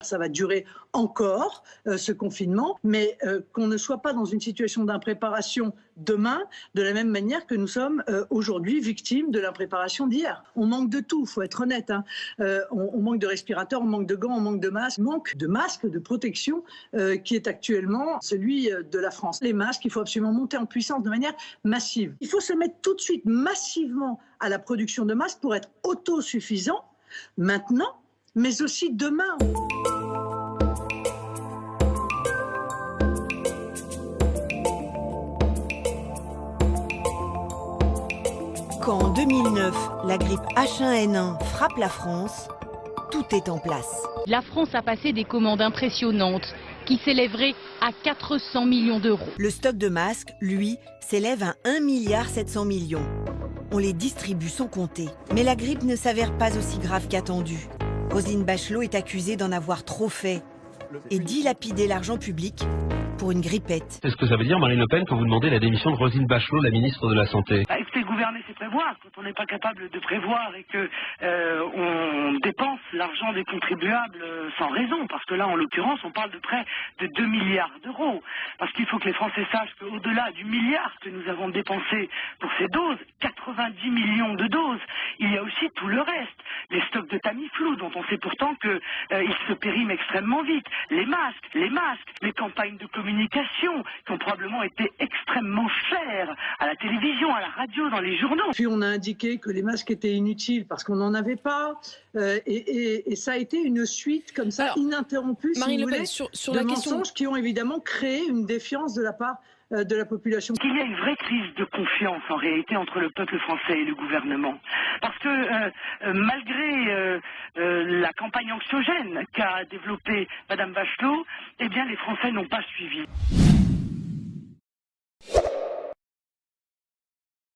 Ça va durer encore, ce confinement, mais qu'on ne soit pas dans une situation d'impréparation demain, de la même manière que nous sommes aujourd'hui victimes de l'impréparation d'hier. On manque de tout, il faut être honnête. On manque de respirateurs, on manque de gants, on manque de masques. Manque de masques, de protection, qui est actuellement celui de la France. Les masques, il faut absolument monter en puissance de manière massive. Il faut se mettre tout de suite massivement à la production de masques pour être autosuffisant maintenant, mais aussi demain. Quand en 2009, la grippe H1N1 frappe la France, tout est en place. La France a passé des commandes impressionnantes qui s'élèveraient à 400 millions d'euros. Le stock de masques, lui, s'élève à 1,7 milliard. On les distribue sans compter. Mais la grippe ne s'avère pas aussi grave qu'attendu. Roselyne Bachelot est accusée d'en avoir trop fait et dilapider l'argent public pour une grippette. C'est ce que ça veut dire, Marine Le Pen, quand vous demandez la démission de Roselyne Bachelot, la ministre de la Santé? Écoutez, gouverner, c'est prévoir. Quand on n'est pas capable de prévoir et que on dépense l'argent des contribuables sans raison, parce que là, en l'occurrence, on parle de près de 2 milliards d'euros. Parce qu'il faut que les Français sachent qu'au-delà du milliard que nous avons dépensé pour ces doses, 90 millions de doses, il y a aussi tout le reste. Les stocks de Tamiflu, dont on sait pourtant qu'ils se périment extrêmement vite. Les masques, les campagnes de communication qui ont probablement été extrêmement chères à la télévision, à la radio, dans les journaux. Puis on a indiqué que les masques étaient inutiles parce qu'on n'en avait pas. Et ça a été une suite comme ça, ininterrompue, si vous voulez, sur de la mensonges question... qui ont évidemment créé une défiance de la part de la population. Il y a une vraie crise de confiance en réalité entre le peuple français et le gouvernement. Parce que malgré la campagne anxiogène qu'a développée Madame Bachelot, eh bien les Français n'ont pas suivi.